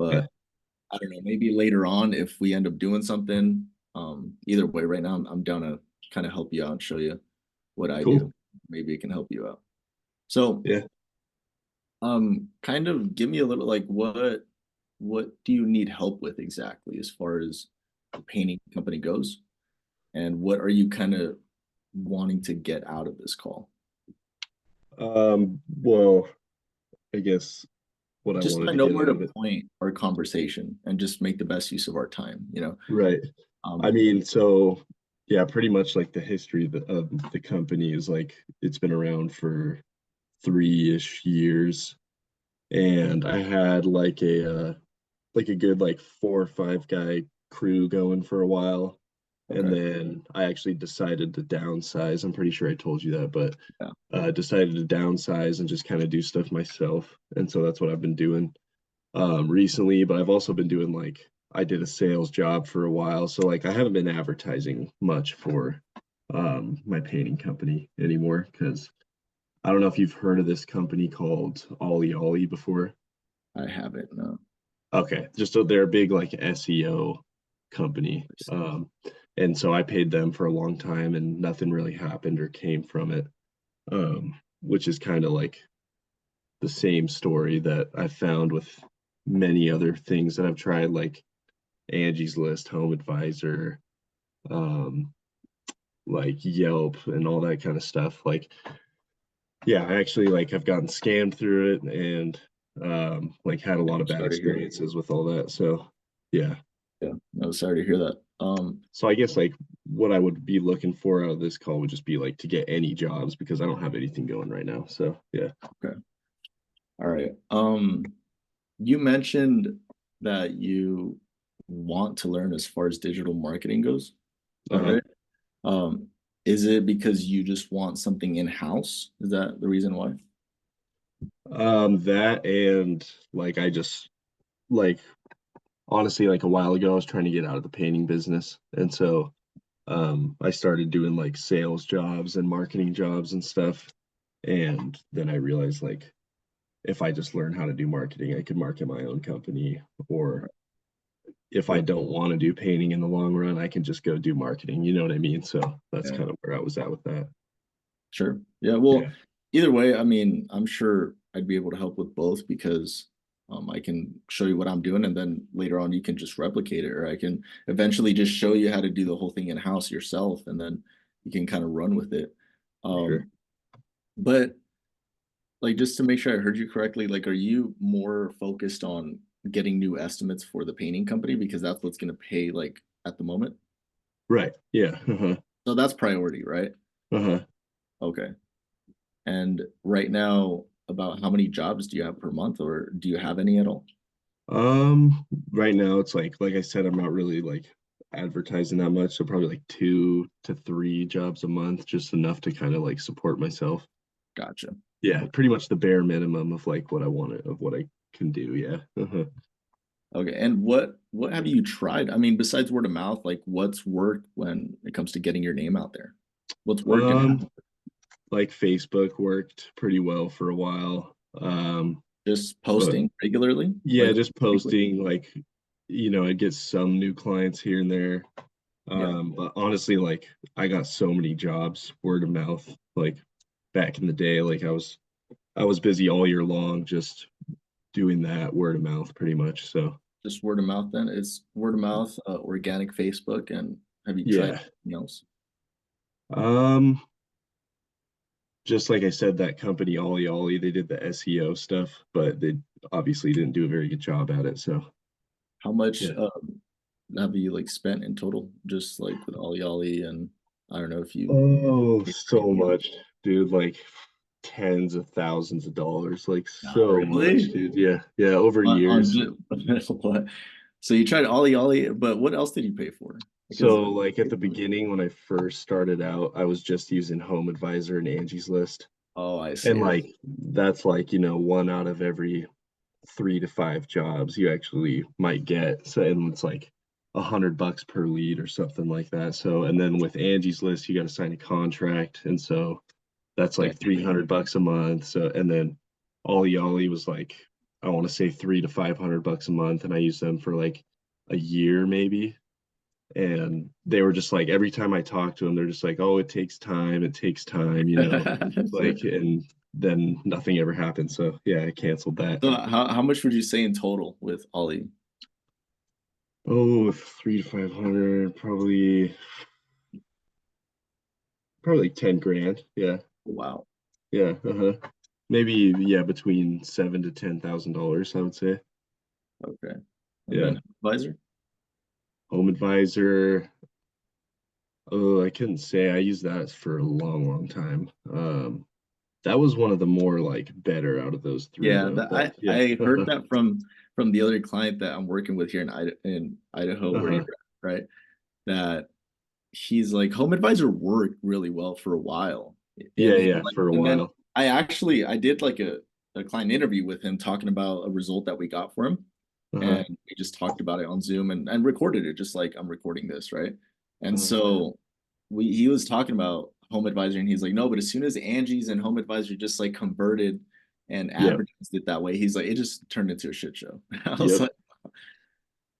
Yeah, but I don't know, maybe later on if we end up doing something. Either way, right now I'm down to kind of help you out and show you what I cool. do. Maybe it can help you out. So, Yeah. kind of give me a little like what do you need help with exactly as far as the painting company goes? And what are you kind of wanting to get out of this call? Well, I guess what I Just so wanted I to know get where out to of it. point our conversation and just make the best use of our time, you know? Right. I Um, mean, so yeah, pretty much like the history of the company is like it's been around for 3-ish years, and I had like a good like 4 or 5 guy crew going for a while, and okay. then I actually decided to downsize. I'm pretty sure I told you that, but Yeah. decided to downsize and just kind of do stuff myself, and so that's what I've been doing recently. But I've also been doing like I did a sales job for a while, so like I haven't been advertising much for my painting company anymore because I don't know if you've heard of this company called Ollie Ollie before. I have it. No. Okay, just so they're a big like SEO company. And so I paid them for a long time and nothing really happened or came from it. Which is kind of like the same story that I found with many other things that I've tried, like Angie's List, Home Advisor, um, like Yelp and all that kind of stuff. Like, yeah, I actually like I've gotten scammed through it and like had a lot of bad Sorry to hear. experiences with all that. So yeah. Yeah. No, sorry to hear that. So I guess like what I would be looking for out of this call would just be like to get any jobs because I don't have anything going right now. So yeah. Okay. All right. You mentioned that you want to learn as far as digital marketing goes. Is that Uh-huh. right? Um, is it because you just want something in-house? Is that the reason why? That and like I just like honestly like a while ago I was trying to get out of the painting business. And so I started doing like sales jobs and marketing jobs and stuff. And then I realized like if I just learn how to do marketing, I could market my own company. Or if I Yeah. don't want to do painting in the long run, I can just go do marketing. You know what I mean? So that's Yeah. kind of where I was at with that. Sure. Yeah. Well, Yeah, either way, I mean, I'm sure I'd be able to help with both because I can show you what I'm doing and then later on you can just replicate it, or I can eventually just show you how to do the whole thing in house yourself and then you can kind of run with it. for sure. Um, but like just to make sure I heard you correctly, like are you more focused on getting new estimates for the painting company because that's what's going to pay like at the moment? Right. Yeah. Uh-huh. So that's priority, right? Uh-huh. Okay. And right now, about how many jobs do you have per month, or do you have any at all? Right now it's like I said, I'm not really like advertising that much, so probably like 2 to 3 jobs a month, just enough to kind of like support myself. Gotcha. Yeah, Okay. pretty much the bare minimum of like what I want to, of what I can do. Yeah. Uh-huh. Okay. And what have you tried? I mean, besides word of mouth, like what's worked when it comes to getting your name out there? What's worked and Um, like Facebook worked pretty well for a while. just But posting regularly, yeah, like just weekly? posting like, I get some new clients here and there. Yeah. But honestly, like I got so many jobs word of mouth. Like back in the day, like I was busy all year long just doing that word of mouth pretty much. So Just word of mouth then? It's word of mouth, organic Facebook, and have you tried yeah. anything else? Um, just like I said, that company Ollie Ollie, they did the SEO stuff, but they obviously didn't do a very good job at it. So How much yeah. have you like spent in total, just like with Ollie Ollie and I don't know if you Oh, paid for so anything else. much, dude. Like tens of thousands of dollars. Like No, so much, really? dude. Yeah. Yeah. Over On years. what? So you tried Ollie Ollie, but what else did you pay for? Because So like at the beginning when I first started out, I was just using Home Advisor and Angie's List. oh, I And see. like that's like, one out of every 3 to 5 jobs you actually might get. So and it's like $100 per lead or something like that. So and then with Angie's List, you got to sign a contract. And so that's Yeah, like $300 a month. So and then Ollie Ollie was like I want to say 300 to 500 bucks a month, and I used them for like a year maybe. And they were just like every time I talked to them, they're just like, "Oh, it takes time, you know." Like, and then nothing ever happened. So yeah, I canceled that. So how much would you say in total with Ollie? Oh, 300 to 500, probably like 10 grand. Yeah, Wow. yeah, maybe yeah, between $7,000 to $10,000, I would say. Okay. And Yeah, then advisor? home advisor. Oh, I couldn't say. I used that for a long, long time. That was one of the more like better out of those three Yeah, though. that But yeah, I heard that from the other client that I'm working with here in Idaho where you're uh-huh. at, right? That he's like home advisor worked really well for a while. Yeah, And he yeah, like for a and then while. I did like a client interview with him talking about a result that we got for him. Uh-huh. And we just talked about it on Zoom and recorded it just like I'm recording this, right? And Uh-huh. so he was talking about home advisor and he's like, no, but as soon as Angie's and home advisor just like converted and Yep. advertised it that way, he's like, it just turned into a shit show. I was Yep. like,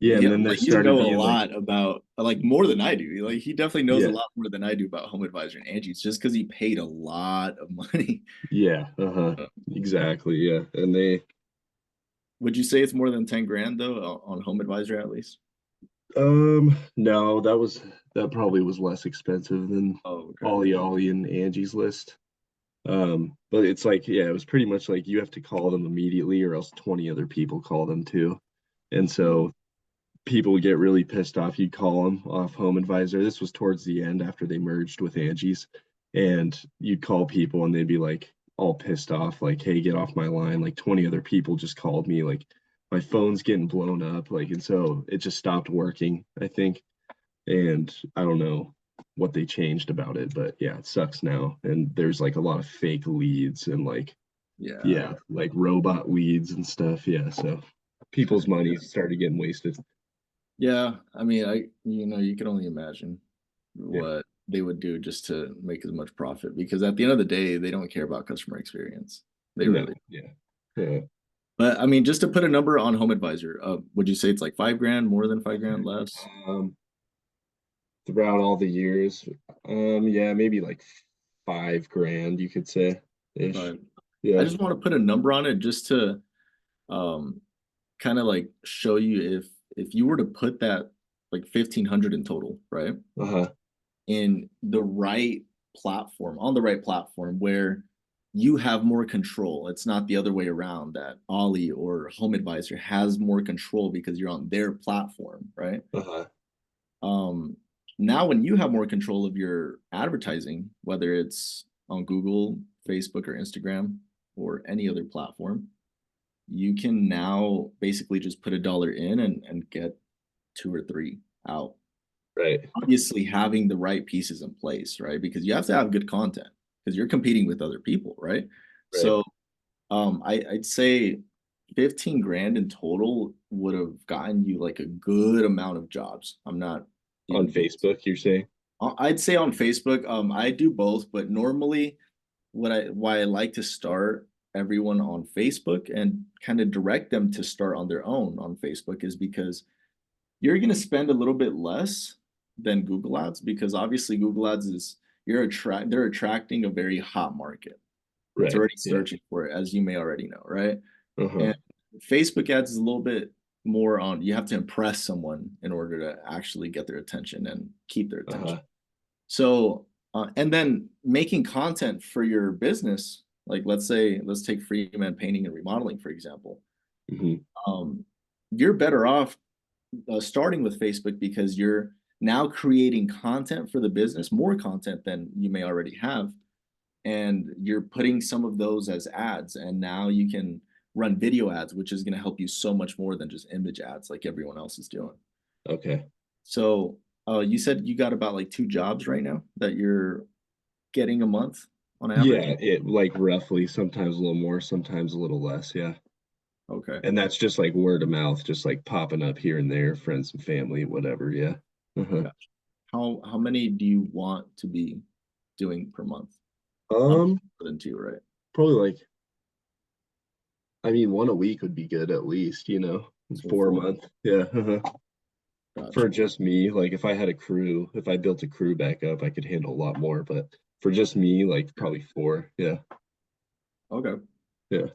Yeah, yeah, and then there like you started know a being like, lot about like more than I do. Like he definitely knows a yeah, lot more than I do about home advisor and Angie's just because he paid a lot of money. yeah, uh-huh. Exactly, yeah. And they Would you say it's more than 10 grand though on home advisor at least? no, that probably was less expensive than Oh, okay. Ollie and Angie's List. But it's like, yeah, it was pretty much like you have to call them immediately or else 20 other people call them too. And so people would get really pissed off. You'd call them off Home Advisor. This was towards the end after they merged with Angie's. And you'd call people and they'd be like all pissed off, like, hey, get off my line. Like 20 other people just called me, like my phone's getting blown up. Like, and so it just stopped working, I think. And I don't know what they changed about it, but yeah, it sucks now. And there's like a lot of fake leads and like, Yeah. yeah, like robot leads and stuff. Yeah. So people's money started getting wasted. Yeah, I mean, you can only imagine Yeah. what they would do just to make as much profit because at the end of the day, they don't care about customer experience. They No. really. Yeah. Yeah. But I mean, just to put a number on Home Advisor, would you say it's like 5 grand, more than 5 grand, less? Um, throughout all the years, yeah, maybe like 5 grand, you could say ish. But I Yeah. just want to put a number on it just to um kind of like show you if you were to put that like 1,500 in total, right? Uh-huh. In the right platform, on the right platform where you have more control. It's not the other way around that Ollie or Home Advisor has more control because you're on their platform, right? Uh-huh. Um, Now when you have more control of your advertising, whether it's on Google, Facebook, or Instagram, or any other platform, you can now basically just put $1 in and get two or three out. Right. Obviously having the right pieces in place, right? Because you have to have good content because you're competing with other people, right? Right. So I'd say 15 grand in total would have gotten you like a good amount of jobs. I'm not On even Facebook, you're saying? I'd say on Facebook, I do both, but normally why I like to start everyone on Facebook and kind of direct them to start on their own on Facebook is because you're going to spend a little bit less than Google Ads because obviously Google Ads is they're attracting a very hot market that's Right. already Yeah. searching for it, as you may already know, right? Uh-huh. And Facebook ads is a little bit more on you have to impress someone in order to actually get their attention and keep their attention. Uh-huh. So, and then making content for your business, like let's take Freeman Painting and Remodeling, for example. Hmm. Um, you're better off starting with Facebook because you're now creating content for the business, more content than you may already have. And you're putting some of those as ads. And now you can run video ads, which is going to help you so much more than just image ads like everyone else is doing. Okay. So you said you got about like 2 jobs right now that you're getting a month on average. Yeah, it like roughly, sometimes a little more, sometimes a little less. Yeah. Okay. And that's just like word of mouth, just like popping up here and there, friends and family, whatever. Yeah. Uh-huh. Gotcha. How many do you want to be doing per month? I'm Um, more than two, right? probably like I mean, one a week would be good at least, So four a 4. month. Yeah. For Gotcha. just me, like if I had a crew, if I built a crew back up, I could handle a lot more. But for just me, like probably four. Yeah. Okay. Yeah.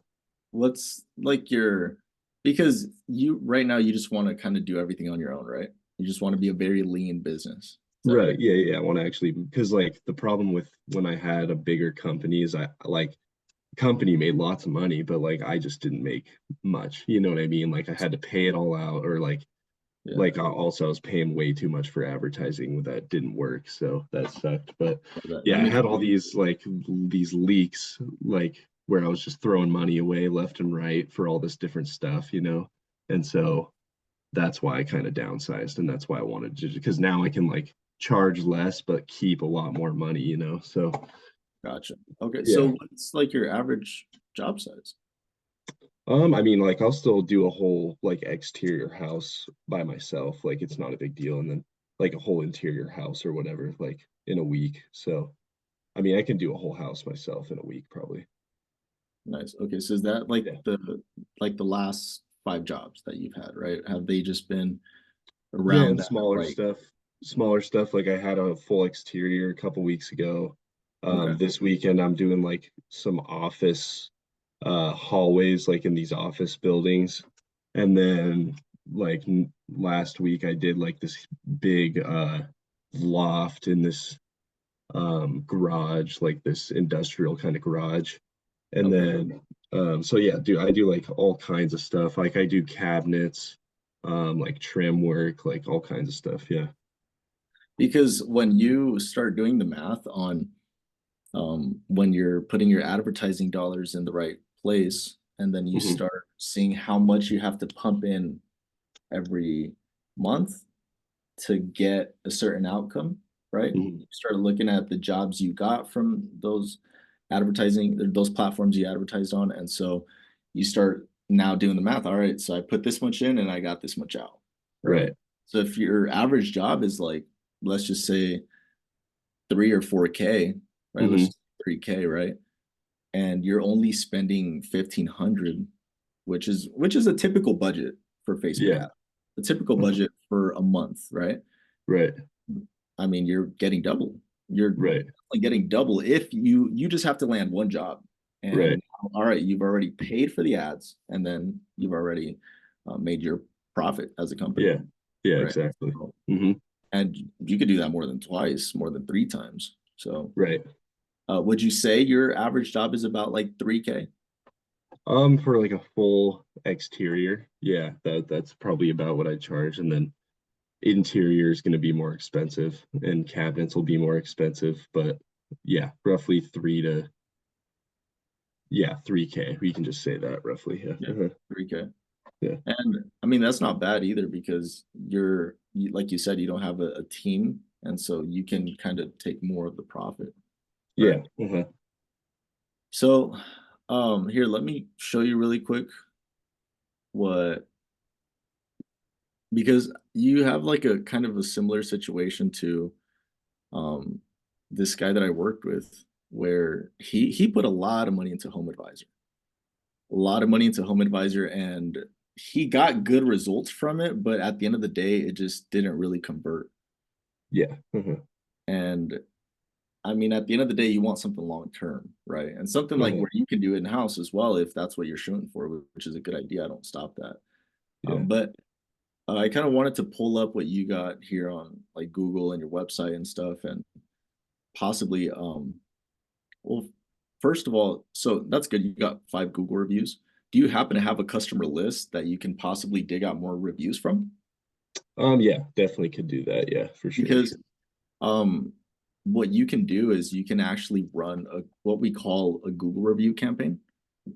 What's like your, because you right now you just want to kind of do everything on your own, right? You just want to be a very lean business. Is that Right. right? Yeah. Yeah. I want to actually, because like the problem with when I had a bigger company is I like company made lots of money, but like I just didn't make much. You know what I mean? Like I had to pay it all out, or Yeah. like also I was paying way too much for advertising that didn't work, so that sucked. But That yeah, I makes had all these leaks like where I was just throwing money away left and right for all this different stuff, and so that's why I kind of downsized, and that's why I wanted to, because now I can like charge less but keep a lot more money, so gotcha. Okay, so yeah. what's like your average job size? I mean, like I'll still do a whole like exterior house by myself. Like it's not a big deal. And then like a whole interior house or whatever, like in a week. So I mean, I can do a whole house myself in a week probably. Nice. Okay, so is that like Yeah. the last 5 jobs that you've had, right? Have they just been Yeah, around and that, like, smaller stuff. Like I had a full exterior a couple weeks ago. okay, This weekend I'm doing like some office hallways like in these office buildings. And then like last week I did like this big loft in this garage, like this industrial kind of garage. And okay. then so yeah, I do like all kinds of stuff. Like I do cabinets, like trim work, like all kinds of stuff. Yeah. Because when you start doing the math on when you're putting your advertising dollars in the right place, and then you Hmm. start seeing how much you have to pump in every month to get a certain outcome, right? Hmm. You start looking at the jobs you got from those advertising, those platforms you advertised on. And so you start now doing the math. All right, so I put this much in and I got this much out, right? Right. So if your average job is like, let's just say 3 or 4K, right? Let's Hmm. just 3K, right? And you're only spending 1,500, which is a typical budget for Facebook Yeah. ads. A typical Uh-huh. budget for a month, right? Right. I mean, you're getting double. You're Right. definitely getting double if you just have to land one job. Right. And all right, you've already paid for the ads, and then you've already made your profit as a company, Yeah. Yeah, right? exactly. So, Hmm. and you could do that more than twice, more than 3 times. So, Right. would you say your average job is about like 3K? For like a full exterior, yeah, that's probably about what I charge. And then interior is going to be more expensive and cabinets will be more expensive. But yeah, roughly yeah, 3K. We can just say that roughly. Yeah. Yeah, 3K. Yeah. And I mean, that's not bad either because like you said, you don't have a team. And so you can kind of take more of the profit, right? Yeah. Uh-huh. So, here, let me show you really quick what, because you have like a kind of a similar situation to um this guy that I worked with, where he put a lot of money into Home Advisor, a lot of money into Home Advisor, and he got good results from it, but at the end of the day, it just didn't really convert. Yeah. Uh-huh. And I mean, at the end of the day, you want something long term, right? And something like Uh-huh. where you can do it in house as well, if that's what you're shooting for, which is a good idea. I don't stop that. Yeah. But I kind of wanted to pull up what you got here on like Google and your website and stuff, and possibly, well, first of all, so that's good. You got 5 Google reviews. Do you happen to have a customer list that you can possibly dig out more reviews from? Yeah, definitely could do that. Yeah, for sure. Because um, what you can do is you can actually run a what we call a Google review campaign.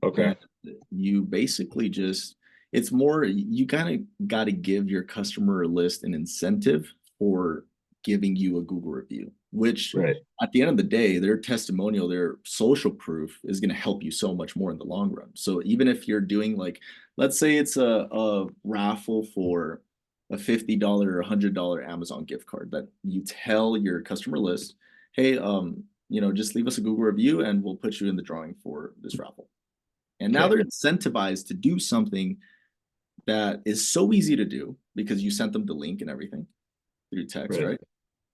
Okay. And you basically just, it's more, you kind of got to give your customer list an incentive for giving you a Google review, which Right. at the end of the day, their testimonial, their social proof is going to help you so much more in the long run. So even if you're doing like, let's say it's a raffle for a $50 or $100 Amazon gift card, that you tell your customer list, hey, just leave us a Google review and we'll put you in the drawing for this raffle. And now Okay. they're incentivized to do something that is so easy to do because you sent them the link and everything through text, Right. right?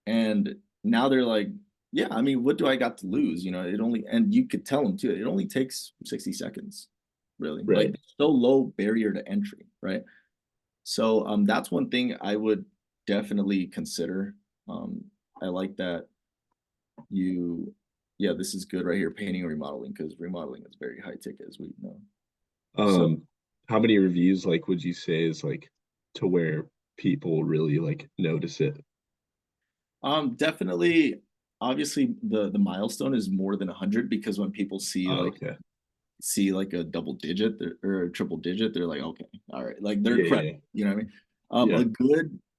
And now they're like, yeah, I mean, what do I got to lose? It only, and you could tell them too, it only takes 60 seconds, really. Like, Right. so low barrier to entry, right? So that's one thing I would definitely consider. Um, I like that you, yeah, this is good right here, painting and remodeling, because remodeling is very high ticket, as we know. So Um, how many reviews like would you say is like to where people really like notice it? definitely, obviously the milestone is more than 100 because when people Oh, okay. see like a double digit or a triple digit, they're like, okay, all right, like they're Yeah, yeah, credible. yeah. You know what I mean? Yeah.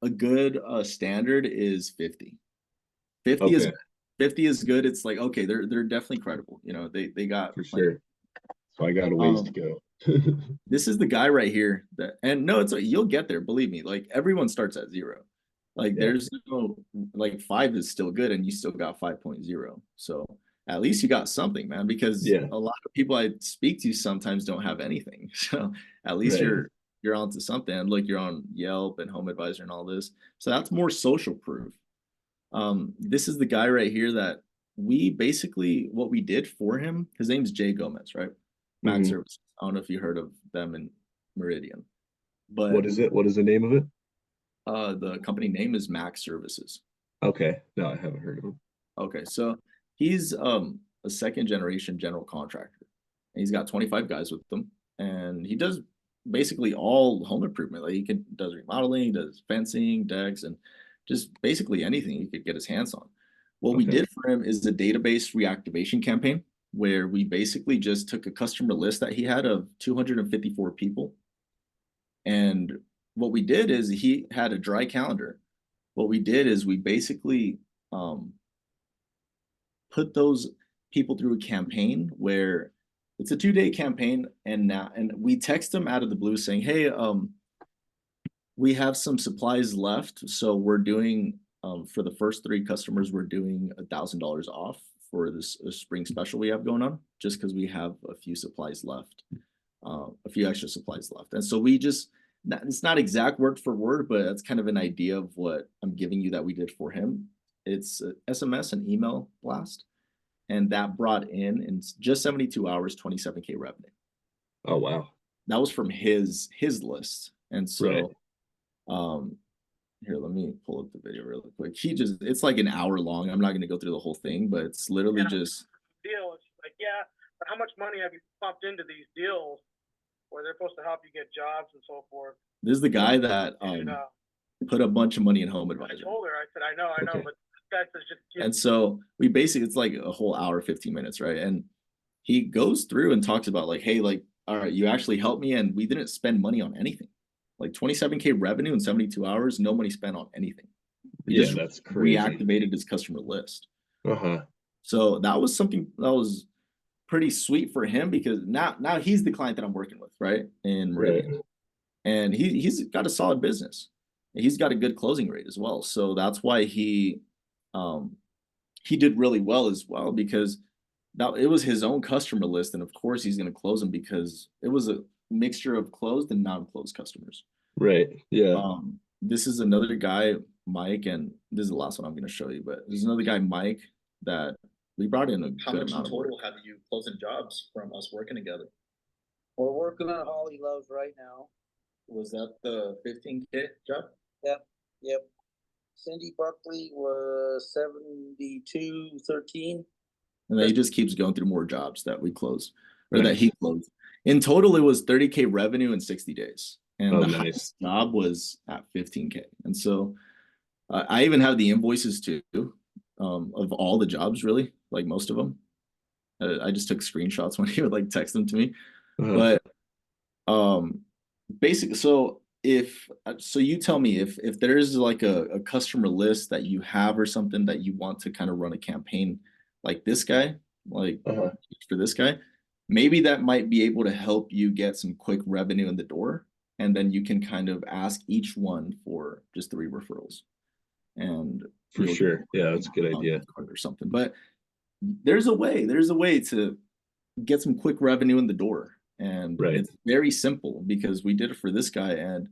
A good standard is 50. 50 is Okay, 50 is good. It's like, okay, they're definitely credible. They got for like sure. So I got a ways to um go. this is the guy right here that, and no, it's like, you'll get there, believe me. Like everyone starts at zero. Like Yeah. there's no, like, 5 is still good and you still got 5.0. So at least you got something, man, because Yeah. a lot of people I speak to sometimes don't have anything. So at least Right. you're onto something. And look, you're on Yelp and Home Advisor and all this. So that's more social proof. This is the guy right here that we basically, what we did for him. His name's Jay Gomez, right? Max Hmm. Service. I don't know if you heard of them in Meridian, but What is it? What is the name of it? the company name is Max Services. Okay. No, I haven't heard of him. Okay, so he's a second generation general contractor. And he's got 25 guys with them, and he does basically all home improvement. Like does remodeling, does fencing, decks, and just basically anything he could get his hands on. What we Okay. did for him is a database reactivation campaign where we basically just took a customer list that he had of 254 people. And what we did is he had a dry calendar. What we did is we basically um, put those people through a campaign where it's a 2-day campaign, and we text them out of the blue saying, hey, we have some supplies left, so we're doing, for the first 3 customers, we're doing $1,000 off for this spring special we have going on, just because we have a few supplies left, a few extra supplies left. And so we just, it's not exact word for word, but that's kind of an idea of what I'm giving you that we did for him. It's a SMS and email blast, and that brought in just 72 hours 27K revenue. Oh, wow. That was from his list. And Right. so um here, let me pull up the video really quick. He just, it's like an hour long. I'm not going to go through the whole thing, but it's literally just deal. It's like, yeah, but how much money have you pumped into these deals where they're supposed to help you get jobs and so forth? this is the guy that And put a bunch of money in Home I Advisor. told her, I said, I know, Okay. but this guy says just give. And so we basically, it's like a whole hour, 15 minutes, right? And he goes through and talks about like, hey, like, all right, you actually helped me, and we didn't spend money on anything. Like 27K revenue in 72 hours, no money spent on anything. We Yeah, just that's crazy. reactivated his customer list. Uh-huh. So that was something that was pretty sweet for him, because now he's the client that I'm working with, right? In Right. Meridian. And he's got a solid business. He's got a good closing rate as well. So that's why um he did really well as well, because that it was his own customer list, and of course he's going to close them because it was a mixture of closed and non-closed customers. Right. Yeah. This is another guy, Mike, and this is the last one I'm going to show you, but there's another guy, Mike, that we brought in a How good much in amount of work. total have you closing jobs from us working together? We're working on Holly Loves right now. Was that the 15K job? Yep, yep. Cindy Buckley was 7213. And then he just keeps going through more jobs that we closed, or that Nice. he closed. In total, it was 30K revenue in 60 days. And Oh, the nice. highest job was at 15K. And so I even have the invoices too, of all the jobs, really, like most of them. I just took screenshots when he would like text them to me. Uh-huh. But basically, so you tell me if there's like a customer list that you have or something that you want to kind of run a campaign like this guy, like Uh-huh. for this guy, maybe that might be able to help you get some quick revenue in the door, and then you can kind of ask each one for just 3 referrals, and For you'll get sure. Yeah, that's a good idea. or something. But there's a way to get some quick revenue in the door. And Right. it's very simple because we did it for this guy. And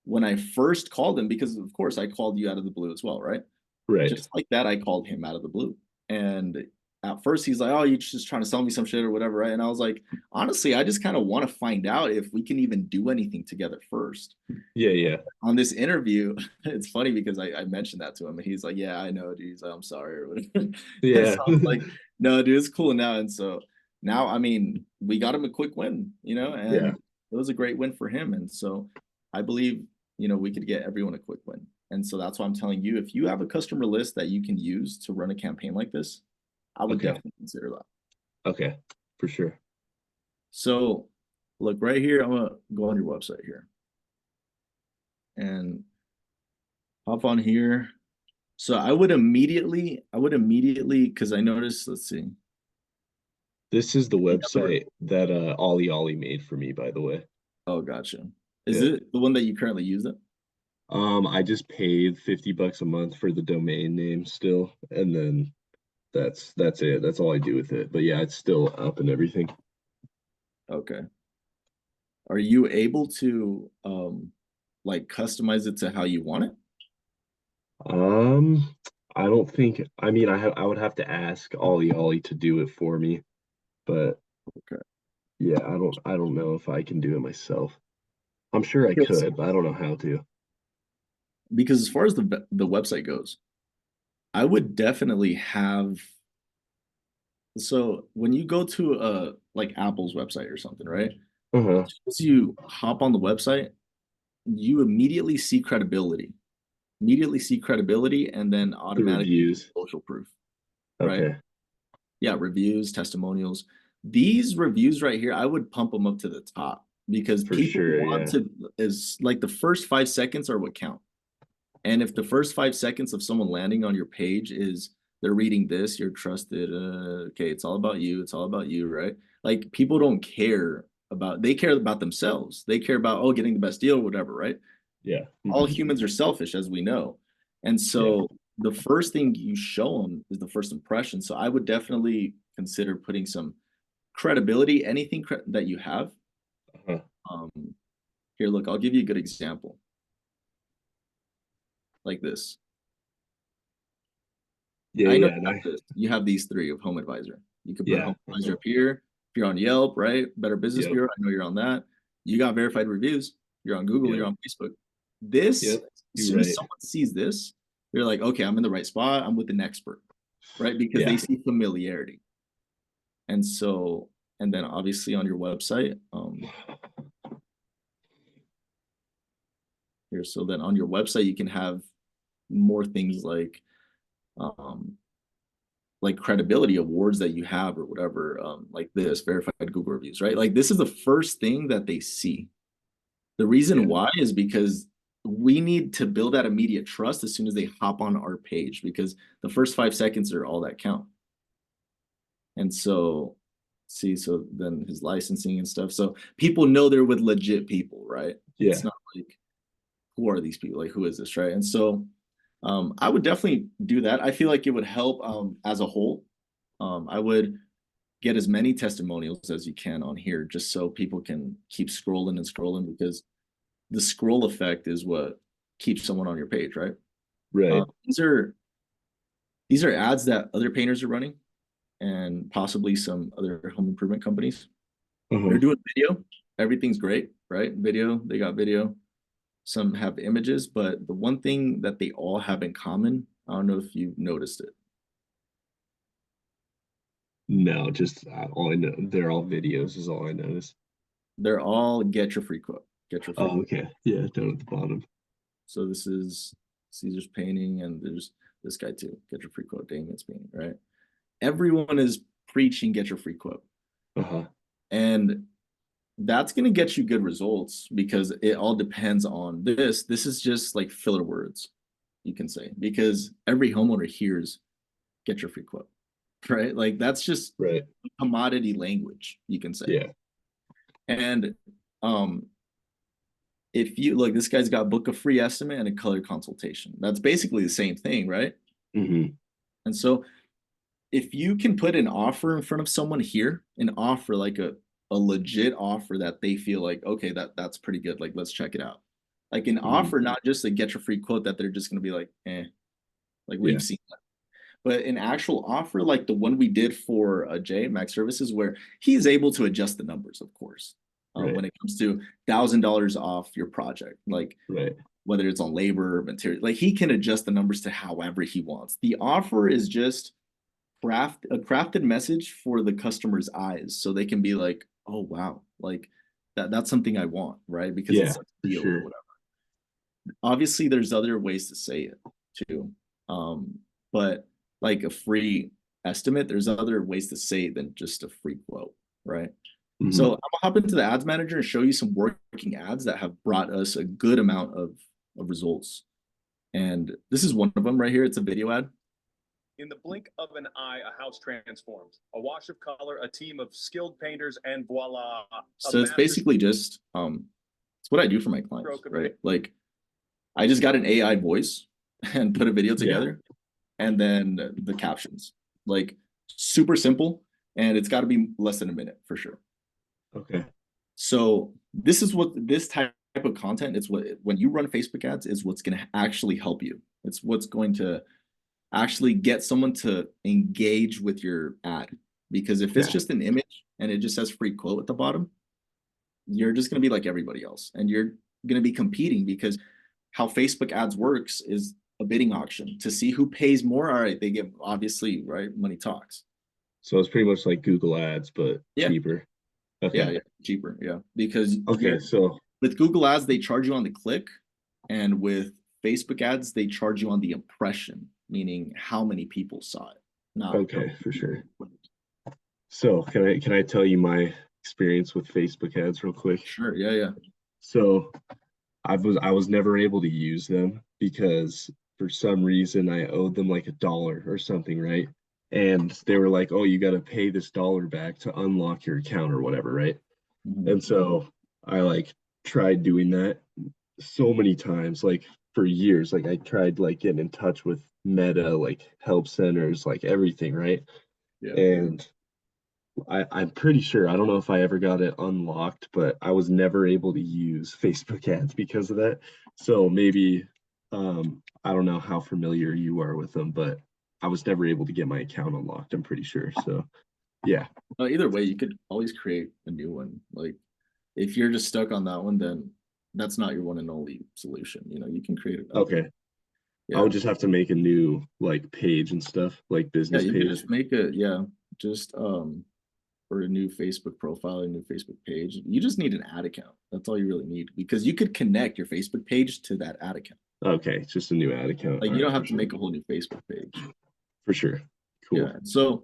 when I first called him, because of course I called you out of the blue as well, right? Right. Just like that, I called him out of the blue. And at first he's like, oh, you're just trying to sell me some shit or whatever, right? And I was like, honestly, I just kind of want to find out if we can even do anything together first. Yeah, yeah. On this interview, it's funny because I mentioned that to him and he's like, yeah, I know, dude. He's like, I'm sorry or whatever. And Yeah. so I was like, no, dude, it's cool now. And so now, I mean, we got him a quick win, you know, and Yeah. it was a great win for him. And so I believe, you know, we could get everyone a quick win. And so that's why I'm telling you, if you have a customer list that you can use to run a campaign like this, I would Okay. definitely consider that. Okay, for sure. So look right here, I'm gonna go on your website here and hop on here. So I would immediately, because I noticed, let's see. This is the Yeah, website that Ollie Ollie made for me, by the way. Oh, gotcha. Is Yeah. it the one that you currently use it? I just paid $50 a month for the domain name still, and then that's it. That's all I do with it. But yeah, it's still up and everything. Okay. Are you able to like customize it to how you want it? I don't think. I mean, I would have to ask Ollie Ollie to do it for me, but Okay. yeah, I don't know if I can do it myself. I'm sure I Because could, but I don't know how to. as far as the website goes, I would definitely have. So when you go to like Apple's website or something, right? Uh-huh. As you hop on the website, you immediately see credibility. Immediately see credibility and then The automatically reviews. social proof, right? Okay, Yeah, reviews, testimonials. These reviews right here, I would pump them up to the top because for people sure, want yeah. to, is like the first 5 seconds are what count. And if the first 5 seconds of someone landing on your page is they're reading this, you're trusted, okay, it's all about you, it's all about you, right? Like people don't care about, they care about themselves. They care about, oh, getting the best deal, whatever, right? Yeah. All Mhm. humans are selfish, as we know. And Yeah. so the first thing you show them is the first impression. So I would definitely consider putting some credibility, anything that you have. Uh-huh. Um, Here, look, I'll give you a good example. Like this. Yeah, I know yeah, and I you have these three of Home Advisor. You could put yeah. Home Advisor Uh-huh. up here. If you're on Yelp, right? Better Business Yep. Bureau, I know you're on that. You got verified reviews. You're on Google, you're Yep. on Facebook. This, Yep. as You're soon as right. someone sees this, they're like, okay, I'm in the right spot. I'm with an expert, right? Because they Yeah. see familiarity. And so, and then obviously on your website, here, so then on your website, you can have more things um, like credibility awards that you have or whatever, like this verified Google reviews, right? Like this is the first thing that they see. The reason Yeah. why is because we need to build that immediate trust as soon as they hop on our page because the first 5 seconds are all that count. And so, see, so then his licensing and stuff. So people know they're with legit people, right? It's Yeah. not like, who are these people? Like, who is this, right? And so I would definitely do that. I feel like it would help as a whole. I would get as many testimonials as you can on here just so people can keep scrolling and scrolling because the scroll effect is what keeps someone on your page, right? Right. These are ads that other painters are running and possibly some other home improvement companies. They're Uh-huh. doing video. Everything's great, right? Video, they got video. Some have images, but the one thing that they all have in common, I don't know if you've noticed it. No, just all I know. They're all videos is all I notice. They're all get your free quote. Get your free Oh, quote. okay. Yeah, down at the bottom. So this is Caesar's painting, and there's this guy too. Get your free quote. Damien's painting, right? Everyone is preaching get your free quote, Uh-huh. and that's going to get you good results because it all depends on this. This is just like filler words, you can say, because every homeowner hears get your free quote, right? Like that's just Right. commodity language, you can say. Yeah. And if you look, this guy's got book a free estimate and a color consultation. That's basically the same thing, right? Mm-hmm. And so if you can put an offer in front of someone here, an offer like a legit offer that they feel like, okay, that's pretty good. Like, let's check it out. Like an Mhm. offer, not just a get your free quote that they're just gonna be like, like Yeah. we've seen that. But an actual offer like the one we did for Jay Max Services, where he's able to adjust the numbers, of course, Right. when it comes to $1,000 off your project, like Right. whether it's on labor or material, like he can adjust the numbers to however he wants. The offer is just a crafted message for the customer's eyes, so they can be like, oh wow, like that's something I want, right? Because Yeah, it's a for deal or sure. whatever. Obviously, there's other ways to say it too. But like a free estimate, there's other ways to say it than just a free quote, right? So Mhm. I'm gonna hop into the ads manager and show you some working ads that have brought us a good amount of results. And this is one of them right here. It's a video ad. In the blink of an eye, a house transforms. A wash of color, a team of skilled painters, and voila. So it's basically just it's what I do for my clients, right? Like I just got an AI voice and put a video together, and then the captions. Like super simple, and it's got to be less than a minute for sure. Okay. So this is what this type of content, it's what when you run Facebook ads is what's going to actually help you. It's what's going to actually get someone to engage with your ad. Because if it's Yeah. just an image and it just says free quote at the bottom, you're just going to be like everybody else, and you're going to be competing, because how Facebook ads works is a bidding auction to see who pays more. All right, they get, obviously, right, money talks. So it's pretty much like Google Ads, but Yeah. cheaper. Okay. Yeah, cheaper. Yeah, because Okay, so with Google ads, they charge you on the click, and with Facebook ads, they charge you on the impression, meaning how many people saw it. Not okay, for sure. So can I tell you my experience with Facebook ads real quick? Sure. Yeah. So I was never able to use them because for some reason I owed them like $1 or something, right? And they were like, "Oh, you got to pay this dollar back to unlock your account or whatever," right? Mhm. And so I like tried doing that so many times, like for years. Like I tried like getting in touch with Meta, like help centers, like everything, right? Yeah. And I'm pretty sure, I don't know if I ever got it unlocked, but I was never able to use Facebook ads because of that. So maybe, I don't know how familiar you are with them, but I was never able to get my account unlocked, I'm pretty sure. So yeah. Either way, you could always create a new one. Like if you're just stuck on that one, then that's not your one and only solution. You can create it. Okay. I Yeah. would just have to make a new like page and stuff, like Yeah, business you could page. just make just for a new Facebook profile, a new Facebook page. You just need an ad account. That's all you really need, because you could connect your Facebook page to that ad account. Okay, just a new ad account. Like All you don't right, have to make a whole new Facebook page. for sure. Cool. Yeah. So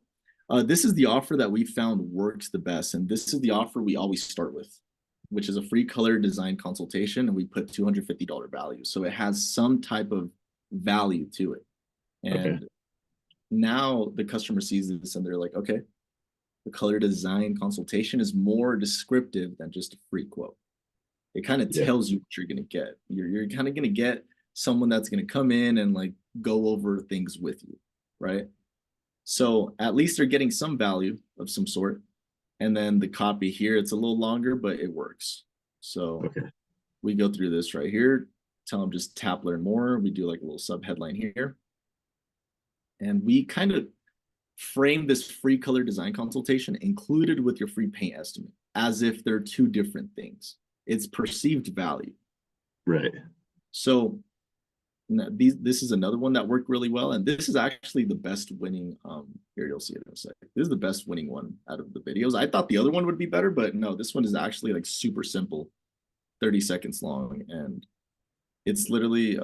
this is the offer that we found works the best. And this is the offer we always start with, which is a free color design consultation. And we put $250 value. So it has some type of value to it. And Okay. now the customer sees this and they're like, okay, the color design consultation is more descriptive than just a free quote. It kind of Yeah. tells you what you're going to get. You're kind of going to get someone that's going to come in and like go over things with you, right? So at least they're getting some value of some sort. And then the copy here, it's a little longer, but it works. So Okay. we go through this right here, tell them just tap learn more. We do like a little sub headline here. And we kind of frame this free color design consultation included with your free paint estimate as if they're two different things. It's perceived value. Right. So this is another one that worked really well, and this is actually the best winning. Here you'll see it in a second. This is the best winning one out of the videos. I thought the other one would be better, but no, this one is actually like super simple, 30 seconds long, and it's literally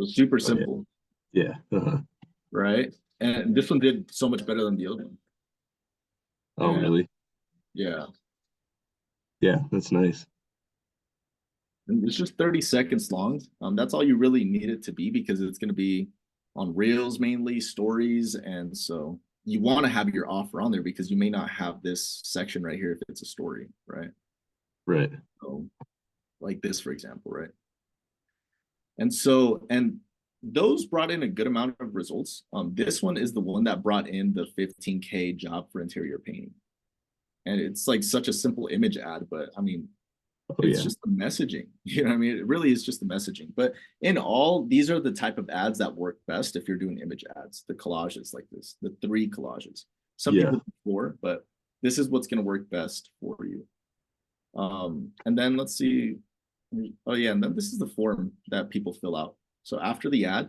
super simple. Yeah. Uh-huh. Right? And this one did so much better than the other one. Oh, And really? yeah. Yeah, that's nice. And it's just 30 seconds long. That's all you really need it to be, because it's going to be on Reels mainly, stories. And so you want to have your offer on there, because you may not have this section right here if it's a story, right? Right. So like this, for example, right? And so, and those brought in a good amount of results. This one is the one that brought in the 15K job for interior painting. And it's like such a simple image ad, but I mean, Oh it's yeah. just the messaging. You know what I mean? It really is just the messaging. But in all, these are the type of ads that work best if you're doing image ads, the collages like this, the 3 collages. Some Yeah. people do 4, but this is what's going to work best for you. And then let's see. Oh yeah, and then this is the form that people fill out. So after the ad,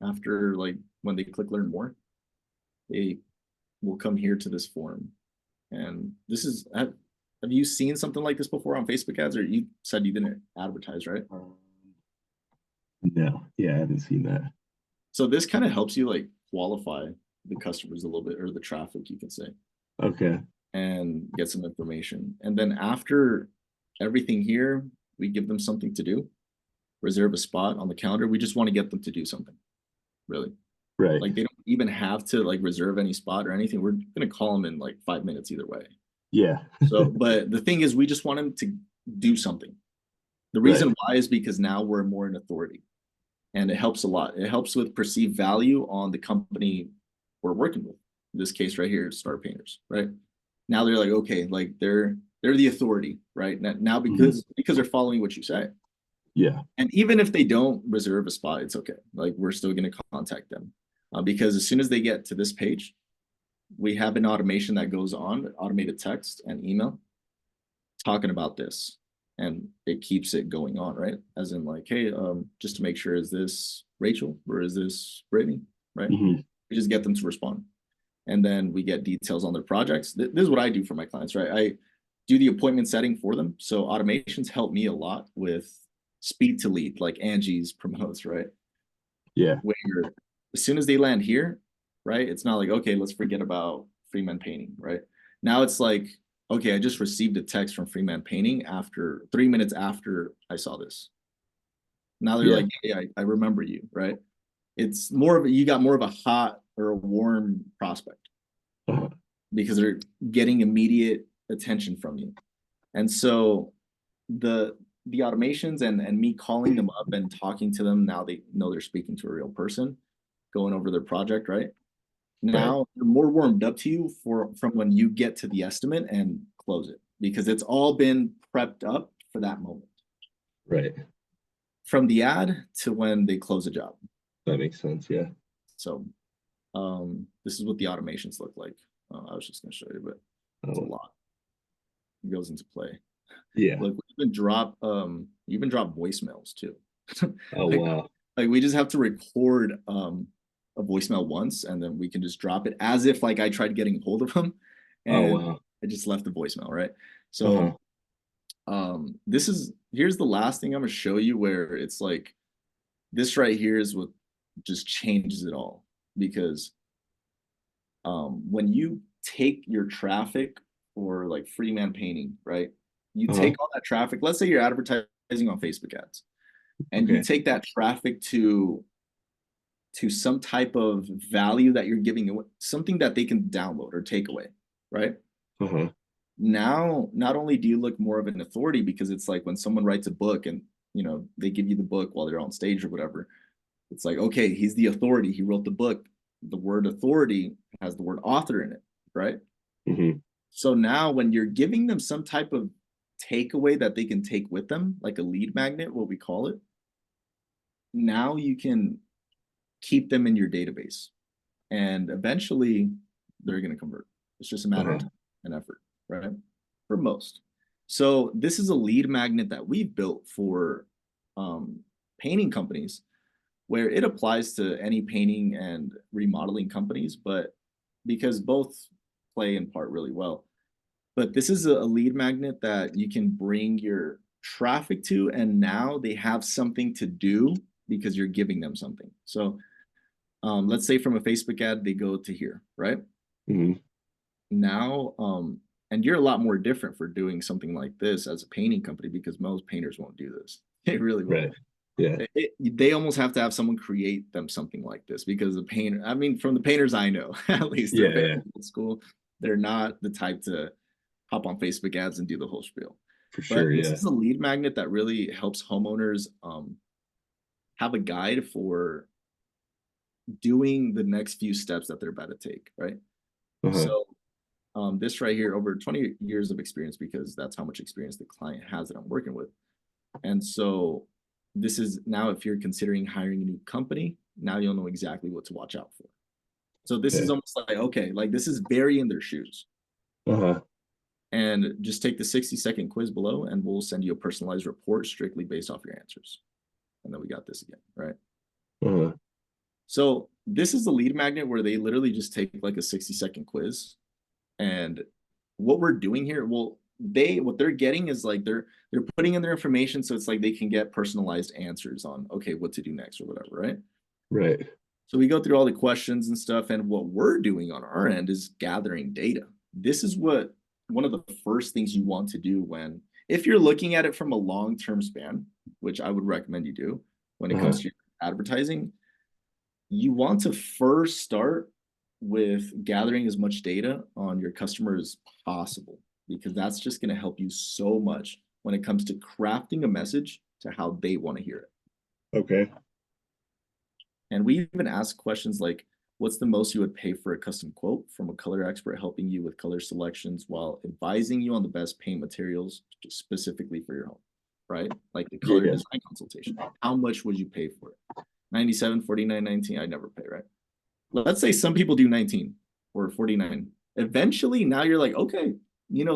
after like when they click learn more, they will come here to this form. And this is, have you seen something like this before on Facebook ads, or you said you didn't advertise, right? No, yeah, I haven't seen that. So this kind of helps you like qualify the customers a little bit, or the traffic, you can say, Okay. and get some information. And then after everything here, we give them something to do, reserve a spot on the calendar. We just want to get them to do something, really. Right. Like they don't even have to like reserve any spot or anything. We're gonna call them in like 5 minutes either way. Yeah. So, but the thing is, we just want them to do something. The reason why is because now we're more in authority, and it helps a lot. It helps with perceived value on the company we're working with. In this case right here, Star Painters, right? Now they're like, okay, like they're the authority, right? Now because they're following what you say. Yeah. And even if they don't reserve a spot, it's okay. Like we're still going to contact them because as soon as they get to this page, we have an automation that goes on, automated text and email, talking about this, and it keeps it going on, right? As in like, hey, just to make sure, is this Rachel or is this Brittany, right? Mhm. We just get them to respond, and then we get details on their projects. This is what I do for my clients, right? I do the appointment setting for them. So automations help me a lot with speed to lead, like Angie's promotes, right? Yeah. Where as soon as they land here, right? It's not like, okay, let's forget about Freeman Painting, right? Now it's like, okay, I just received a text from Freeman Painting after 3 minutes after I saw this. Now they're like, yeah, I remember you, right? It's more of you got more of a hot or a warm prospect because they're getting immediate attention from you. And so the automations and me calling them up and talking to them, now they know they're speaking to a real person, going over their project, right? Now they're more warmed up to you from when you get to the estimate and close it, because it's all been prepped up for that moment. Right. From the ad to when they close a job. That makes sense. Yeah. So this is what the automations look like. I was just going to show you, but it's a lot. It goes into play. Yeah. Look, we even drop voicemails too. Oh wow. Like we just have to record a voicemail once, and then we can just drop it as if like I tried getting a hold of them, and wow. I just left the voicemail, right? So here's the last thing I'm gonna show you, where it's like this right here is what just changes it all, because when you take your traffic for like Freeman Painting, right? You take all that traffic, let's say you're advertising on Facebook ads, and you take that traffic to some type of value that you're giving away, something that they can download or take away, right? Now, not only do you look more of an authority, because it's like when someone writes a book and, you know, they give you the book while they're on stage or whatever, it's like, okay, he's the authority. He wrote the book. The word authority has the word author in it, right? So now when you're giving them some type of takeaway that they can take with them, like a lead magnet, what we call it, now you can keep them in your database, and eventually they're going to convert. It's just a matter of time and effort, right? For most. So this is a lead magnet that we've built for painting companies, where it applies to any painting and remodeling companies, but because both play in part really well. But this is a lead magnet that you can bring your traffic to, and now they have something to do because you're giving them something. So let's say from a Facebook ad, they go to here, right? Now, and you're a lot more different for doing something like this as a painting company, because most painters won't do this. They really won't. Yeah. They almost have to have someone create them something like this, because the painter, I mean, from the painters I know, at least they're old school. They're not the type to hop on Facebook ads and do the whole spiel. For But sure. this Yeah. is a lead magnet that really helps homeowners have a guide for doing the next few steps that they're about to take, right? Uh-huh. So this right here, over 20 years of experience, because that's how much experience the client has that I'm working with. And so this is now, if you're considering hiring a new company, now you'll know exactly what to watch out for. So this is Okay. almost like, okay, like this is very in their shoes. Uh-huh. And just take the 60-second quiz below and we'll send you a personalized report strictly based off your answers. And then we got this again, right? Uh-huh. So this is the lead magnet where they literally just take like a 60-second quiz. And what we're doing here, well, what they're getting is like they're putting in their information, so it's like they can get personalized answers on, okay, what to do next or whatever, right? Right. So we go through all the questions and stuff, and what we're doing on our end is gathering data. This is what one of the first things you want to do when, if you're looking at it from a long-term span, which I would recommend you do when it comes Uh-huh. to advertising, you want to first start with gathering as much data on your customer as possible, because that's just going to help you so much when it comes to crafting a message to how they want to hear it. Okay. And we even ask questions like, what's the most you would pay for a custom quote from a color expert helping you with color selections while advising you on the best paint materials specifically for your home, right? Like the color Yeah. design consultation. How much would you pay for it? 97, 49, 19, I never pay, right? Let's say some people do 19 or 49. Eventually, now you're like, okay,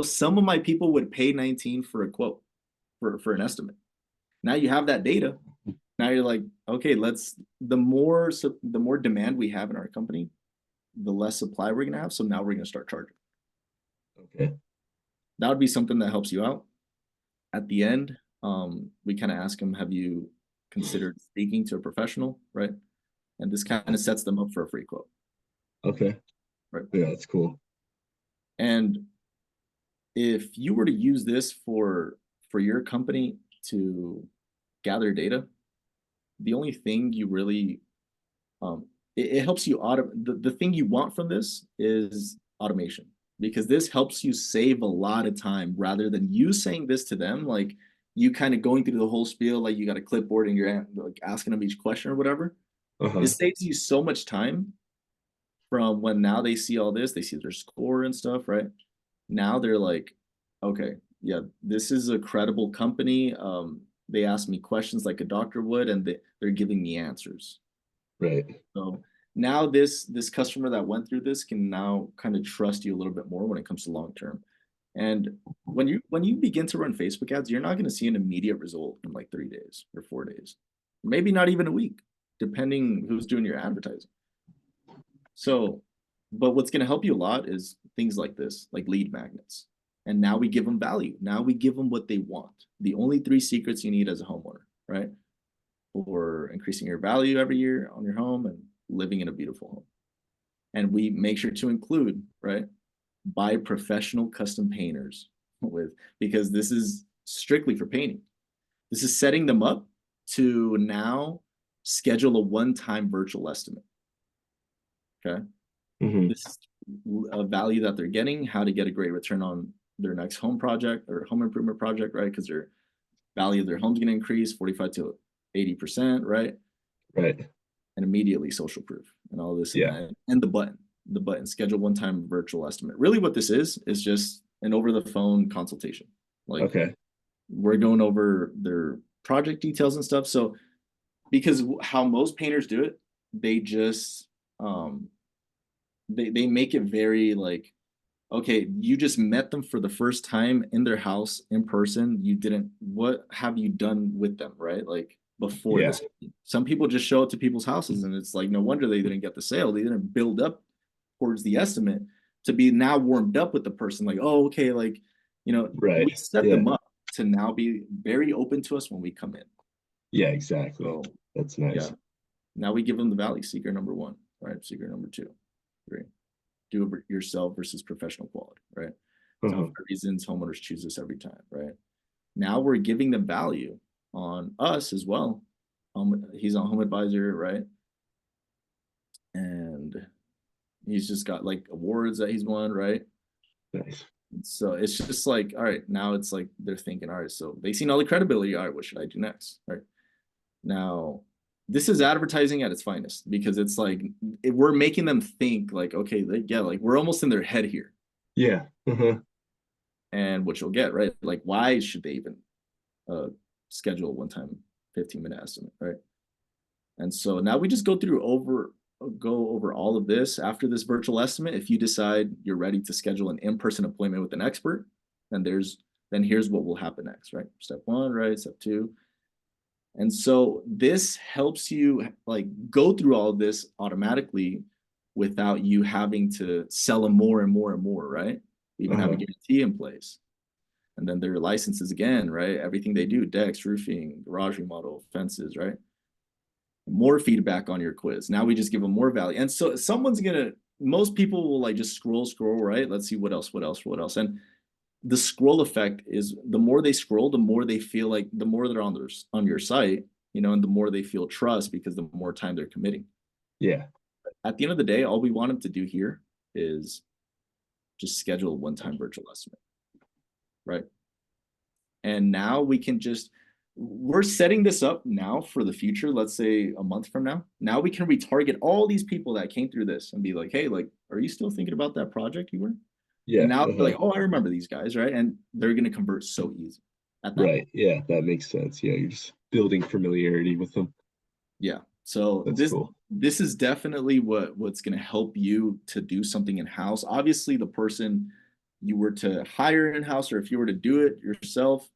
some of my people would pay 19 for a quote, for an estimate. Now you have that data. Now you're like, okay, the more demand we have in our company, the less supply we're gonna have. So now we're gonna start charging. Okay. That would be something that helps you out. At the end, we kind of ask them, have you considered speaking to a professional, right? And this kind of sets them up for a free quote. Okay. Right. Yeah, that's cool. And if you were to use this for your company to gather data, the only thing you really it helps you the thing you want from this is automation, because this helps you save a lot of time rather than you saying this to them, like you kind of going through the whole spiel, like you got a clipboard and you're like asking them each question or whatever. Uh-huh. It saves you so much time from when now they see all this, they see their score and stuff, right? Now they're like, okay, yeah, this is a credible company. They ask me questions like a doctor would, and they're giving me answers. Right. So now this customer that went through this can now kind of trust you a little bit more when it comes to long term. And when you begin to run Facebook ads, you're not going to see an immediate result in like 3 days or 4 days, maybe not even a week, depending who's doing your advertising. So, but what's going to help you a lot is things like this, like lead magnets. And now we give them value. Now we give them what they want. The only 3 secrets you need as a homeowner, right? For increasing your value every year on your home and living in a beautiful home. And we make sure to include, right, by professional custom painters because this is strictly for painting. This is setting them up to now schedule a one-time virtual estimate. Okay. Mm-hmm. This is a value that they're getting, how to get a great return on their next home project or home improvement project, right? Because their value of their home's going to increase 45 to 80%, right? Right. And immediately social proof and all this and Yeah. that. And the button, schedule one-time virtual estimate. Really what this is just an over-the-phone consultation. Like Okay. we're going over their project details and stuff. So because how most painters do it, they just they make it very like, okay, you just met them for the first time in their house in person. What have you done with them, right? Like before Yeah. this. Some people just show up to people's houses and it's like, no wonder they didn't get the sale. They didn't build up towards the estimate to be now warmed up with the person. Like, oh, okay, like, Right. we set Yeah. them up to now be very open to us when we come in. Yeah, exactly. So That's nice. yeah, now we give them the value. Secret number 1, right? Secret number 2, 3. Do it yourself versus professional quality, right? Uh-huh. For reasons homeowners choose this every time, right? Now we're giving them value on us as well. He's on Home Advisor, right? And he's just got like awards that he's won, right? Nice. So it's just like, all right, now it's like they're thinking, all right, so they seen all the credibility. All right, what should I do next? Right now, this is advertising at its finest because it's like we're making them think like, okay, yeah, like we're almost in their head here. Yeah. Uh-huh. And what you'll get, right? Like, why should they even uh, schedule a one-time 15-minute estimate, right? And so now we just go over all of this after this virtual estimate. If you decide you're ready to schedule an in-person appointment with an expert, then here's what will happen next, right? Step one, right? Step two. And so this helps you like go through all of this automatically without you having to sell them more and more and more, right? Even have a guarantee in place. And then their licenses again, right? Everything they do, decks, roofing, garage remodel, fences, right? More feedback on your quiz. Now we just give them more value. And so most people will like just scroll, right? Let's see what else. And the scroll effect is the more they scroll, the more they feel like the more they're on your site, and the more they feel trust because the more time they're committing. Yeah. At the end of the day, all we want them to do here is just schedule a one-time virtual estimate, right? And now we're setting this up now for the future. Let's say a month from now. Now we can retarget all these people that came through this and be like, hey, like, are you still thinking about that project you were? Yeah. And now they're like, oh, I remember these guys, right? And they're going to convert so easy at that Right. point. Yeah, that makes sense. Yeah, you're just building familiarity with them. Yeah. So That's cool. this is definitely what's going to help you to do something in house. Obviously, the person you were to hire in house, or if you were to do it yourself,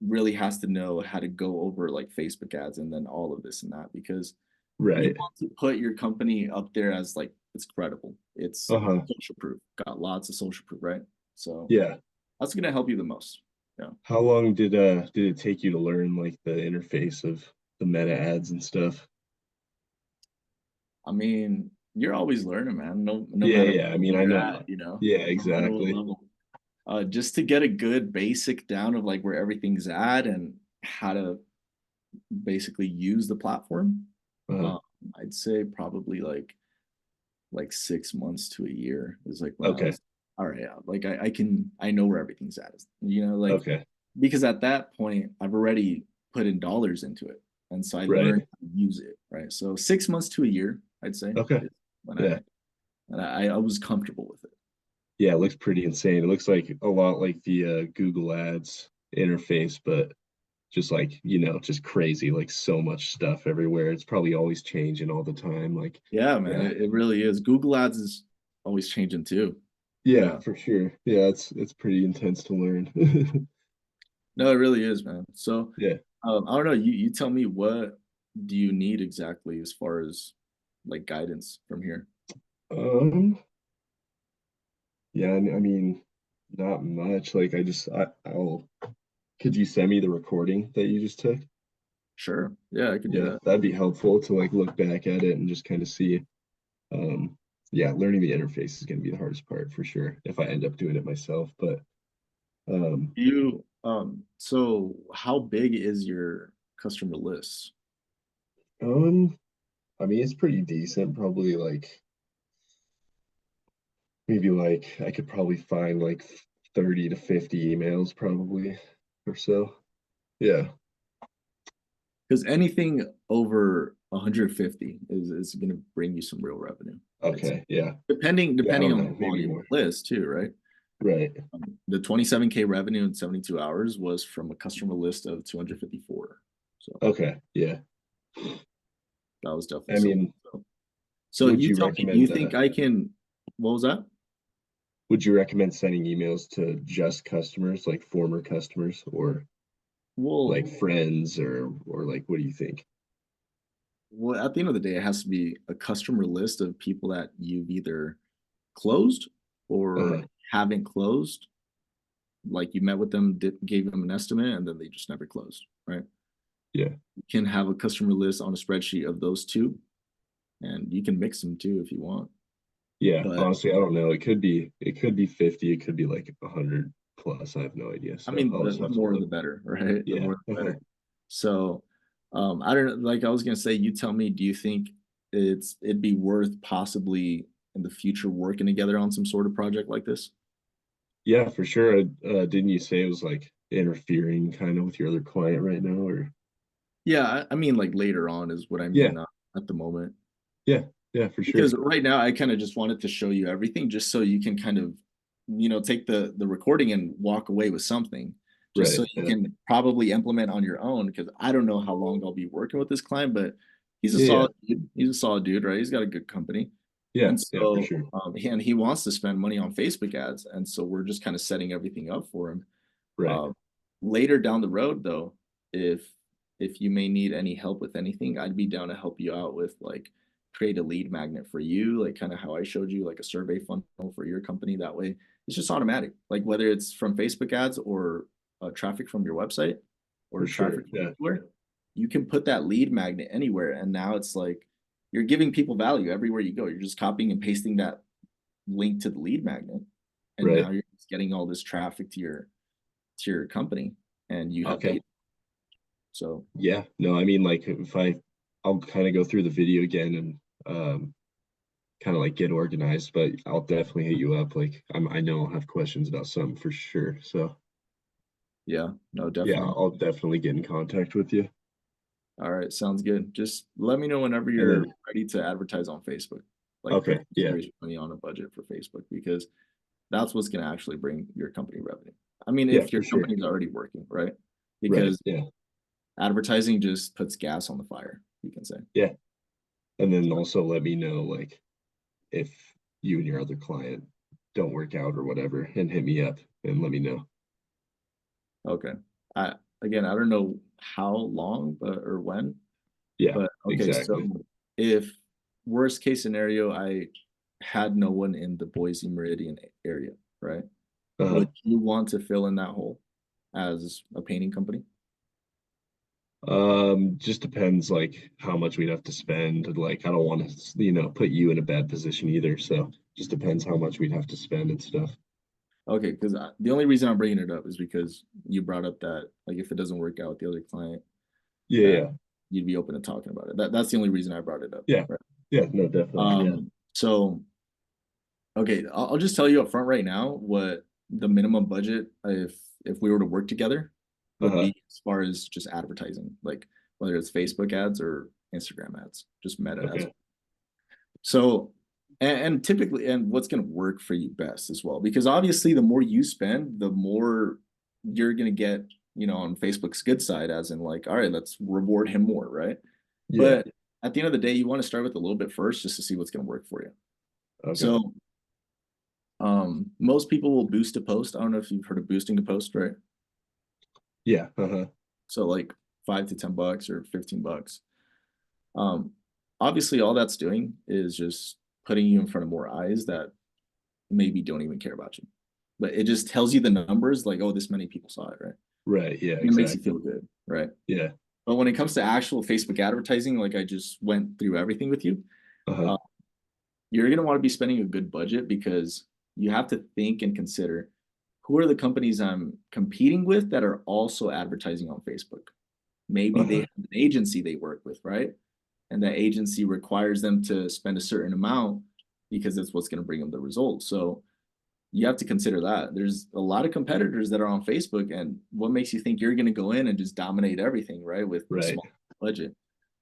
really has to know how to go over like Facebook ads and then all of this and that because you Right. want to put your company up there as like it's credible, it's Uh-huh. social proof, got lots of social proof, right? So Yeah. that's going to help you the most. Yeah. How long did it take you to learn like the interface of the meta ads and stuff? I mean, you're always learning, man. No Yeah, matter yeah. I mean, where I you're know. at, Yeah, no matter what exactly. level. Just to get a good basic down of like where everything's at and how to basically use the platform. Uh, Um, I'd say probably like 6 months to a year is like when I okay. was all right. Yeah, like I know where everything's at. Like Okay. because at that point I've already put in dollars into it, and so I Right. learned how to use it. Right. So 6 months to a year, I'd say, Okay. is when Yeah. I was comfortable with it. Yeah, it looks pretty insane. It looks like a lot like the Google Ads interface, but just like, just crazy, like so much stuff everywhere. It's probably always changing all the time. Like, Yeah, man, yeah. it really is. Google Ads is always changing too. Yeah, Yeah. for sure. Yeah, it's pretty intense to learn. No, it really is, man. So, Yeah. I don't know. You tell me, what do you need exactly as far as like guidance from here? Um, yeah, I mean, not much. Like I'll could you send me the recording that you just took? Sure. Yeah, I could do Yeah, that. that'd be helpful to like look back at it and just kind of see. Um, yeah, learning the interface is going to be the hardest part for sure if I end up doing it myself. But um, So how big is your customer list? um, I mean, it's pretty decent. Probably like maybe like I could probably find like 30 to 50 emails probably or so. Yeah. Because anything over 150 is going to bring you some real revenue. It's Okay. Yeah. Yeah. I depending don't on the know. Maybe quality of the more. list too, right? Right. The 27K revenue in 72 hours was from a customer list of 254. So Okay. Yeah. that was definitely I something. mean, So would you you tell me, do you recommend think I can, what was that? would you recommend sending emails to just customers, like former customers, or Well, like friends, or like what do you think? well, at the end of the day, it has to be a customer list of people that you've either closed or Uh, haven't closed. Like you met with them, gave them an estimate, and then they just never closed, right? yeah. You can have a customer list on a spreadsheet of those two, and you can mix them too if you want. Yeah, But honestly, I don't know. It could be 50, it could be like 100 plus. I have no idea. I So mean, I'll just the have to more the look. better, right? The Yeah. more the better. So, I don't know. Like I was gonna say, you tell me. Do you think it'd be worth possibly in the future working together on some sort of project like this? Yeah, for sure. Didn't you say it was like interfering kind of with your other client right now, or? Yeah, I mean, like later on is what I Yeah, mean, not at the moment. yeah, yeah, for sure. Because right now I kind of just wanted to show you everything just so you can kind of, take the recording and walk away with something, just Right. so you Yeah. can probably implement on your own. Because I don't know how long I'll be working with this client, but he's a Yeah. Yeah. solid dude. He's a solid dude, right? He's got a good company. Yeah. And Yeah, for so, sure. he wants to spend money on Facebook ads. And so we're just kind of setting everything up for him. Right. Uh, Later down the road, though, if you may need any help with anything, I'd be down to help you out with like create a lead magnet for you, like kind of how I showed you, like a survey funnel for your company. That way, it's just automatic. Like whether it's from Facebook ads or traffic from your website or For traffic sure. from Yeah. anywhere, you can put that lead magnet anywhere. And now it's like you're giving people value everywhere you go. You're just copying and pasting that link to the lead magnet, and Right. now you're just getting all this traffic to your company, and you have Okay. data. So Yeah. No, I mean, like if I'll kind of go through the video again and kind of like get organized, but I'll definitely hit you up. Like I know I'll have questions about something for sure. So yeah, no, yeah, definitely. I'll definitely get in contact with you. All right, sounds good. Just let me know whenever And you're then ready to advertise on Facebook. Like put okay, some yeah, serious money on a budget for Facebook because that's what's going to actually bring your company revenue. I mean, yeah, if your for sure. company's already working, right? Right. Because Yeah. advertising just puts gas on the fire, you can say. Yeah. And then also let me know like if you and your other client don't work out or whatever, and hit me up and let me know. Okay. I Again, I don't know how long, but or when, Yeah, but okay. So exactly. if worst case scenario, I had no one in the Boise Meridian area, right? Uh, Would you want to fill in that hole as a painting company? just depends like how much we'd have to spend. Like I don't want to, put you in a bad position either. So just depends how much we'd have to spend and stuff. Okay, because the only reason I'm bringing it up is because you brought up that like if it doesn't work out with the other client, Yeah, that yeah, you'd be open to talking about it. That's the only reason I brought it up, yeah, right? yeah. No, definitely. Yeah. So okay, I'll just tell you up front right now what the minimum budget if we were to work together would Uh-huh. be as far as just advertising, like whether it's Facebook ads or Instagram ads, just meta ads. Okay. So, and typically, and what's going to work for you best as well, because obviously, the more you spend, the more you're going to get, on Facebook's good side, as in like, all right, let's reward him more, right? Yeah. But at the end of the day, you want to start with a little bit first just to see what's going to work for you. Okay. So, most people will boost a post. I don't know if you've heard of boosting a post, right? Yeah. Uh-huh. So, like $5 to $10 or $15. Um, Obviously, all that's doing is just putting you in front of more eyes that maybe don't even care about you. But it just tells you the numbers like, oh, this many people saw it, right? Right. Yeah, And it makes you exactly. feel good, right? Yeah. But when it comes to actual Facebook advertising, like I just went through everything with you, Uh-huh. uh, you're going to want to be spending a good budget because you have to think and consider who are the companies I'm competing with that are also advertising on Facebook. Maybe they Uh-huh. have an agency they work with, right? And that agency requires them to spend a certain amount because that's what's going to bring them the results. So you have to consider that there's a lot of competitors that are on Facebook, and what makes you think you're going to go in and just dominate everything, right? With a Right. small budget.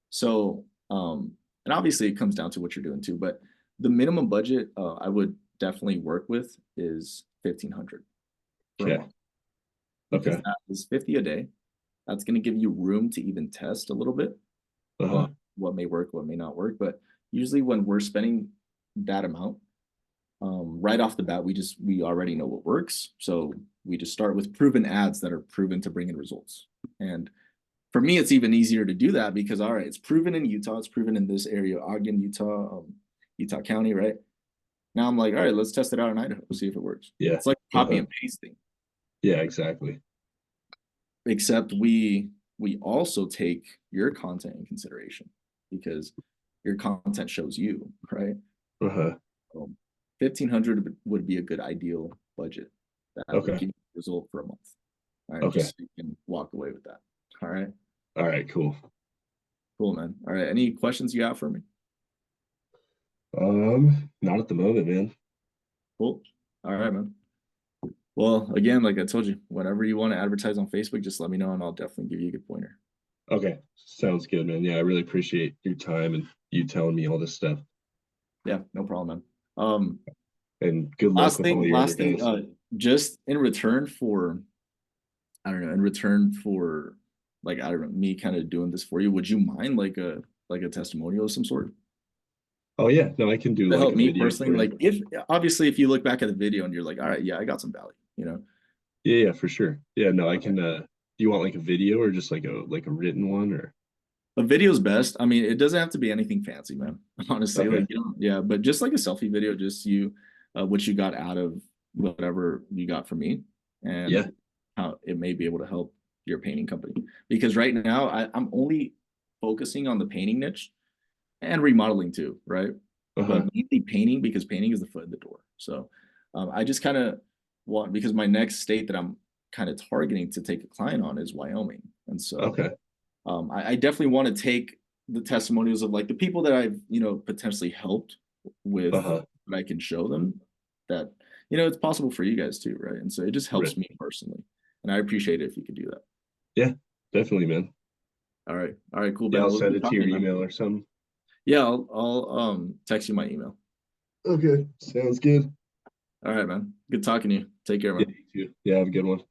So, and obviously it comes down to what you're doing too, but the minimum budget I would definitely work with is 1,500 for a Okay. month because Okay. that is 50 a day. That's going to give you room to even test a little bit on Uh-huh. what may work, what may not work. But usually when we're spending that amount, right off the bat, we already know what works. So we just start with proven ads that are proven to bring in results. And for me, it's even easier to do that because all right, it's proven in Utah, it's proven in this area, Ogden, Utah, Utah County, right? Now I'm like, all right, let's test it out in Idaho, see if it works. Yeah. It's like copy Uh-huh. and pasting, Yeah, exactly. except we also take your content in consideration because your content shows you, right? Uh-huh. 1,500 would be a good ideal budget that would Okay. give you a result for a month. All right, Okay. just so you can walk away with that. All right, All right, cool. cool, man. All right, any questions you got for me? Not at the moment, man. Cool. All right, man. Well, again, like I told you, whenever you want to advertise on Facebook, just let me know and I'll definitely give you a good pointer. Okay, sounds good, man. Yeah, I really appreciate your time and you telling me all this stuff. Yeah, no problem, man. And good luck with all your other last thing, deals. just in return for, I don't know, in return for like, I don't know, me kind of doing this for you, would you mind like a testimonial of some sort? Oh yeah, no, I can do To like help a me video personally, for you. like if obviously if you look back at the video and you're like, all right, yeah, I got some value, you know. Yeah, yeah, for sure. Yeah, no, I Okay. can do you want like a video or just like a written one or A video's best. I mean, it doesn't have to be anything fancy, man. Honestly, okay. like, you know, yeah, but just like a selfie video, just you, what you got out of whatever you got from me, Yeah. and how it may be able to help your painting company. Because right now, I'm only focusing on the painting niche and remodeling too, right? But Uh-huh. mainly painting because painting is the foot in the door. So I just kind of want, because my next state that I'm kind of targeting to take a client on is Wyoming, and so Okay. I definitely want to take the testimonials of like the people that I've, you know, potentially helped with Uh-huh. what I can show them that, you know, it's possible for you guys too, right? And so it just helps Right. me personally. And I appreciate it if you could do that. Yeah, definitely, man. All right. All right, cool, Yeah, Ben. I'll Well, it was send good it to talking your to you, man. email or something. Yeah, I'll text you my email. Okay, sounds good. All right, man. Good talking to you. Take care, Yeah, man. you too. Yeah, have a good one.